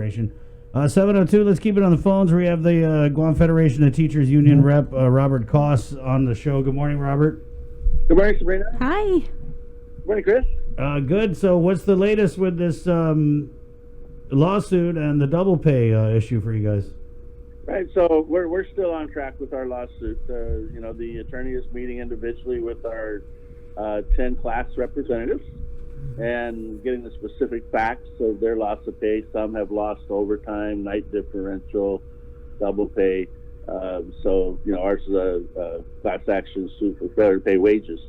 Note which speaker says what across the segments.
Speaker 1: administration. 702, let's keep it on the phones. We have the Guam Federation of Teachers Union rep, Robert Koss, on the show. Good morning, Robert.
Speaker 2: Good morning, Sabrina.
Speaker 3: Hi.
Speaker 2: Good morning, Chris.
Speaker 1: Good. So what's the latest with this lawsuit and the double pay issue for you guys?
Speaker 2: Right, so we're still on track with our lawsuit. The attorney is meeting individually with our 10 class representatives and getting the specific facts of their loss of pay. Some have lost overtime, night differential, double pay. Ours is a class action suit for failure to pay wages.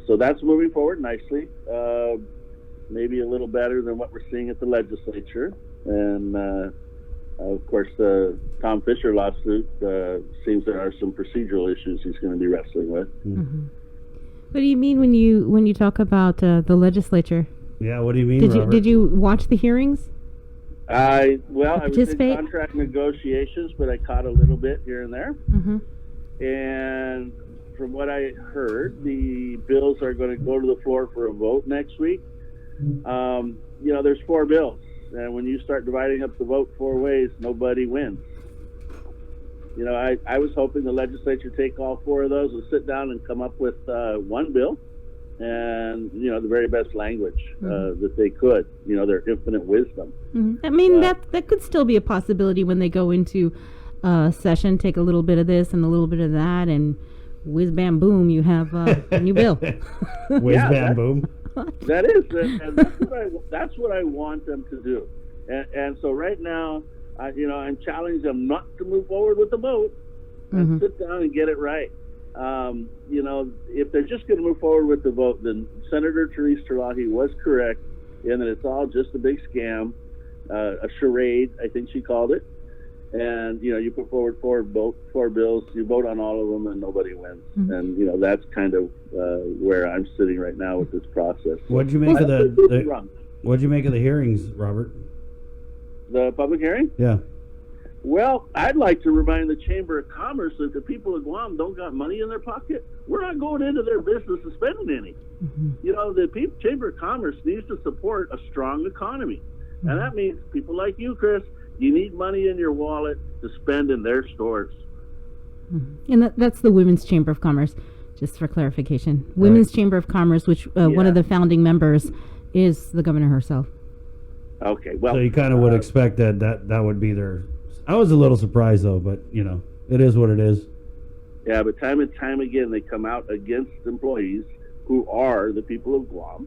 Speaker 2: So that's moving forward nicely. Maybe a little better than what we're seeing at the legislature. And of course, the Tom Fisher lawsuit seems there are some procedural issues he's going to be wrestling with.
Speaker 3: What do you mean when you talk about the legislature?
Speaker 1: Yeah, what do you mean,
Speaker 3: Did you watch the hearings?
Speaker 2: I was in contract negotiations, but I caught a little bit here and there. And from what I heard, the bills are going to go to the floor for a vote next week. There's 4 bills, and when you start dividing up the vote 4 ways, nobody wins. I was hoping the legislature take all 4 of those and sit down and come up with one bill and, the very best language that they could, their infinite wisdom.
Speaker 3: I mean, that could still be a possibility when they go into session, take a little bit of this and a little bit of that, and whiz, bam, boom, you have a new bill.
Speaker 1: Whiz, bam, boom.
Speaker 2: That is, and that's what I want them to do. And so right now, I'm challenging them not to move forward with the vote and sit down and get it right. If they're just going to move forward with the vote, then Senator Therese Terlahi was correct in that it's all just a big scam, a charade, I think she called it. And, you put forward 4 bills, you vote on all of them, and nobody wins. And, that's kind of where I'm sitting right now with this process.
Speaker 1: What'd you make of what'd you make of the hearings, Robert?
Speaker 2: The public hearing?
Speaker 1: Yeah.
Speaker 2: Well, I'd like to remind the Chamber of Commerce that the people of Guam don't got money in their pocket. We're not going into their business and spending any. The Chamber of Commerce needs to support a strong economy. And that means people like you, Chris, you need money in your wallet to spend in their stores.
Speaker 3: And that's the Women's Chamber of Commerce, just for clarification. Right. Women's Chamber of Commerce, which one of the founding members is the governor herself.
Speaker 2: Okay, well.
Speaker 1: So you kind of would expect that would be their... I was a little surprised, though, but, it is what it is.
Speaker 2: Yeah, but time and time again, they come out against employees who are the people of Guam,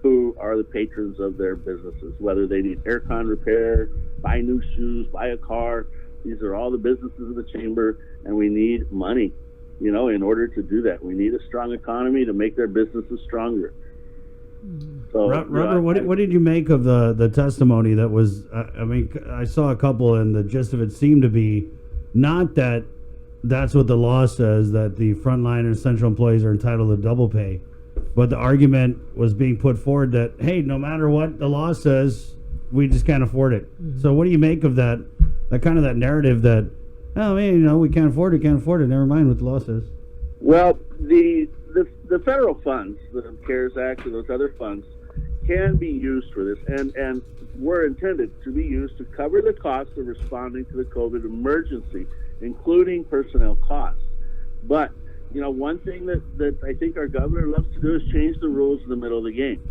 Speaker 2: who are the patrons of their businesses, whether they need aircon repair, buy new shoes, buy a car. These are all the businesses of the chamber, and we need money, in order to do that. We need a strong economy to make their businesses stronger. So,
Speaker 1: Robert, what did you make of the testimony that was, I saw a couple, and the gist of it seemed to be not that that's what the law says, that the frontline and essential employees are entitled to double pay, but the argument was being put forward that, hey, no matter what the law says, we just can't afford it. So what do you make of that kind of that narrative that, oh, man, we can't afford it, never mind what the law says?
Speaker 2: Well, the federal funds, the CARES Act and those other funds, can be used for this and were intended to be used to cover the costs of responding to the COVID emergency, including personnel costs. But, one thing that I think our governor loves to do is change the rules in the middle of the game.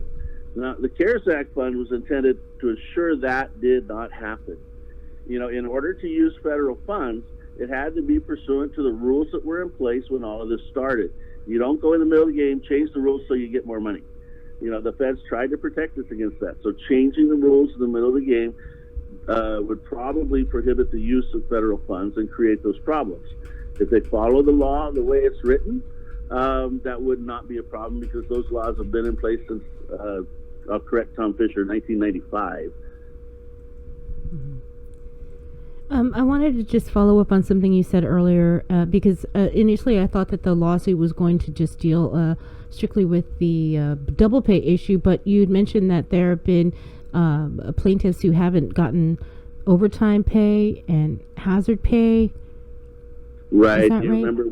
Speaker 2: Now, the CARES Act fund was intended to ensure that did not happen. In order to use federal funds, it had to be pursuant to the rules that were in place when all of this started. You don't go in the middle of the game, change the rules so you get more money. The feds tried to protect us against that. So changing the rules in the middle of the game would probably prohibit the use of federal funds and create those problems. If they follow the law the way it's written, that would not be a problem because those laws have been in place since, I'll correct Tom Fisher, 1995.
Speaker 3: I wanted to just follow up on something you said earlier, because initially I thought that the lawsuit was going to just deal strictly with the double pay issue, but you'd mentioned that there have been plaintiffs who haven't gotten overtime pay and hazard pay.
Speaker 2: Right.
Speaker 3: Is that
Speaker 2: You
Speaker 3: right?
Speaker 2: remember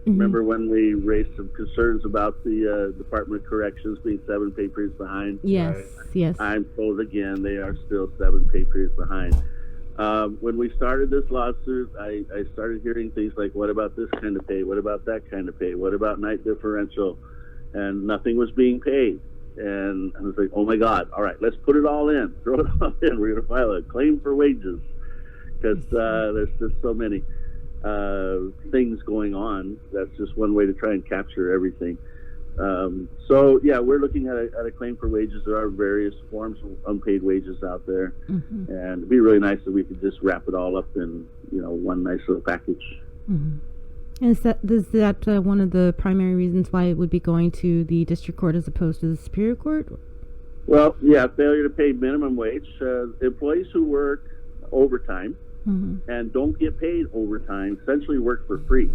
Speaker 2: Remember when we raised some concerns about the Department of Corrections being 7 pay periods behind?
Speaker 3: Yes,
Speaker 1: Right.
Speaker 3: yes.
Speaker 2: I'm told again they are still 7 pay periods behind. When we started this lawsuit, I started hearing things like, what about this kind of pay? What about that kind of pay? What about night differential? And nothing was being paid. And I was like, oh my God, all right, let's put it all in. Throw it all in. We're going to file a claim for wages because there's just so many things going on. That's just one way to try and capture everything. So yeah, we're looking at a claim for wages. There are various forms of unpaid wages out there, and it'd be really nice if we could just wrap it all up in one nice little package.
Speaker 3: And is that one of the primary reasons why it would be going to the district court as opposed to the superior court?
Speaker 2: Well, yeah, failure to pay minimum wage. Employees who work overtime and don't get paid overtime essentially work for free.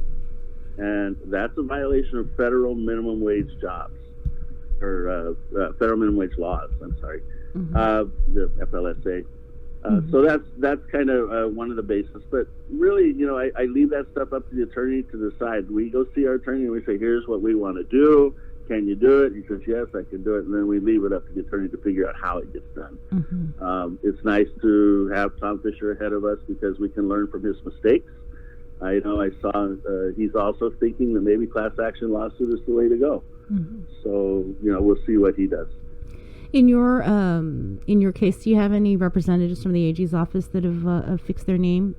Speaker 2: And that's a violation of federal minimum wage jobs, or federal minimum wage laws. I'm sorry, the FLSA. So that's kind of one of the bases. But really, I leave that stuff up to the attorney to decide. We go see our attorney and we say, "Here's what we want to do. Can you do it?" He says, "Yes, I can do it." And then we leave it up to the attorney to figure out how it gets done. It's nice to have Tom Fisher ahead of us because we can learn from his mistakes. I saw he's also thinking that maybe class action lawsuit is the way to go. So we'll see what he does.
Speaker 3: In your case, do you have any representatives from the AG's office that have fixed their name?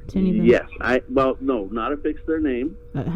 Speaker 3: To any of them?
Speaker 2: Yes, no, not affixed their name, but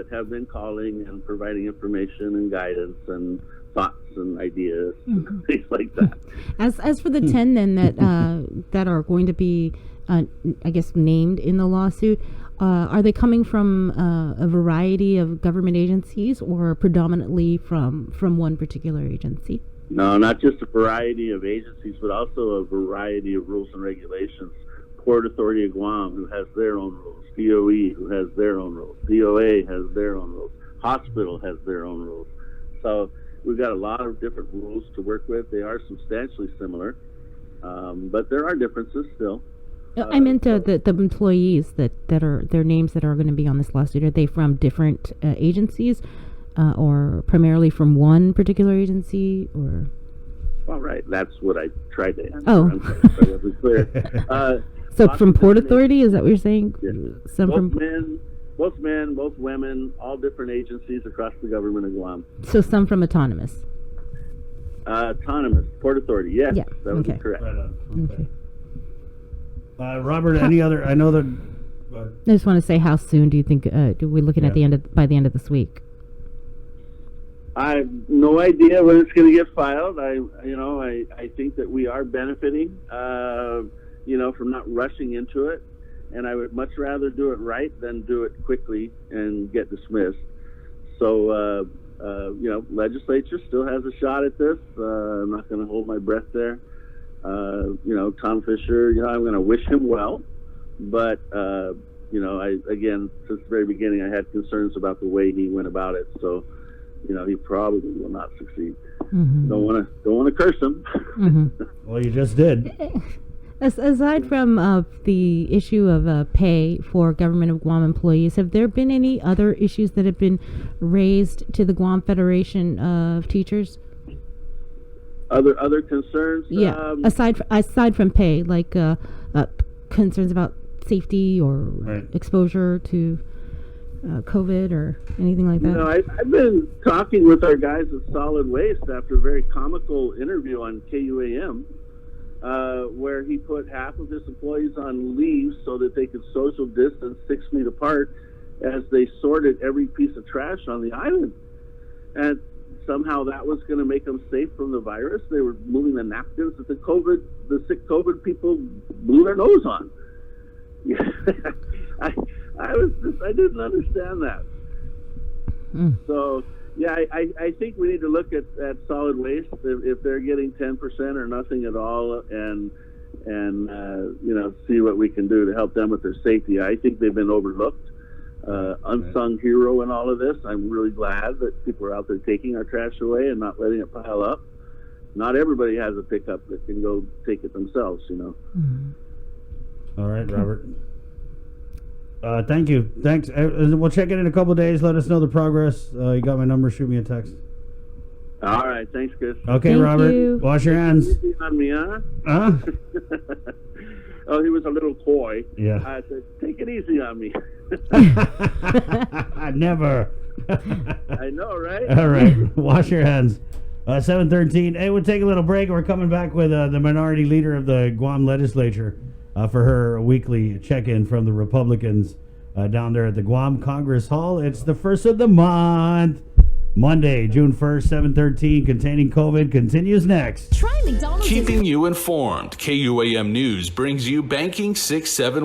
Speaker 2: have been calling and providing information and guidance and thoughts and ideas and things like that.
Speaker 3: As for the 10 then that are going to be I guess named in the lawsuit, are they coming from a variety of government agencies or predominantly from one particular agency?
Speaker 2: No, not just a variety of agencies, but also a variety of rules and regulations. Port Authority of Guam, who has their own rules. DOE, who has their own rules. DOA has their own rules. Hospital has their own rules. So we've got a lot of different rules to work with. They are substantially similar, but there are differences still.
Speaker 3: I meant the employees that are their names that are going to be on this lawsuit. Are they from different agencies, or primarily from one particular agency, or?
Speaker 2: All right, that's what I tried to answer.
Speaker 3: Oh,
Speaker 2: I'm sorry if I wasn't clear.
Speaker 3: So from Port Authority, is that what you're saying?
Speaker 2: Yeah.
Speaker 3: Some
Speaker 2: both men, both women, all different agencies across the government of Guam.
Speaker 3: So some from Autonomous.
Speaker 2: Autonomous, Port Authority, yes,
Speaker 3: Yeah,
Speaker 2: that would
Speaker 3: okay.
Speaker 2: be correct.
Speaker 1: Right on.
Speaker 3: Okay.
Speaker 1: Robert, any other? I know that.
Speaker 3: I just want to say, how soon do you think do we looking at by the end of this week?
Speaker 2: I have no idea when it's going to get filed. I think that we are benefiting, from not rushing into it, and I would much rather do it right than do it quickly and get dismissed. So, legislature still has a shot at this. I'm not going to hold my breath there. Tom Fisher, I'm going to wish him well, but again, since the very beginning, I had concerns about the way he went about it. So, he probably will not succeed. Don't want to curse him.
Speaker 1: Well, you just did.
Speaker 3: Aside from the issue of pay for Government of Guam employees, have there been any other issues that have been raised to the Guam Federation of Teachers?
Speaker 2: Other concerns?
Speaker 3: Yeah. Aside from pay, like concerns about safety or exposure to COVID or anything like that?
Speaker 2: I've been talking with our guys at Solid Waste after a very comical interview on KUAM, where he put half of his employees on leave so that they could social distance 6 feet apart as they sorted every piece of trash on the island. And somehow that was going to make them safe from the virus. They were moving the napkins that the sick COVID people blew their nose on. I didn't understand that. So yeah, I think we need to look at solid waste if they're getting 10% or nothing at all, and see what we can do to help them with their safety. I think they've been overlooked, unsung hero in all of this. I'm really glad that people are out there taking our trash away and not letting it pile up. Not everybody has a pickup that can go take it themselves,
Speaker 1: All right, Robert. Thank you. Thanks. We'll check in a couple of days. Let us know the progress. You got my number. Shoot me a text.
Speaker 2: All right. Thanks, Chris.
Speaker 1: Okay,
Speaker 3: Thank
Speaker 1: Robert.
Speaker 3: you.
Speaker 1: Wash your hands.
Speaker 2: Easy on me, huh?
Speaker 1: Huh?
Speaker 2: Oh, he was a little coy.
Speaker 1: Yeah.
Speaker 2: I said, take it easy on me.
Speaker 1: Never.
Speaker 2: I know, right?
Speaker 1: All right. Wash your hands. 7:13. Hey, we'll take a little break. We're coming back with the minority leader of the Guam legislature for her weekly check-in from the Republicans down there at the Guam Congress Hall. It's the first of the month. Monday, June 1st, 7:13. Containing COVID continues next.
Speaker 4: Try McDonald's.
Speaker 5: Keeping you informed. KUAM News brings you Banking 6-7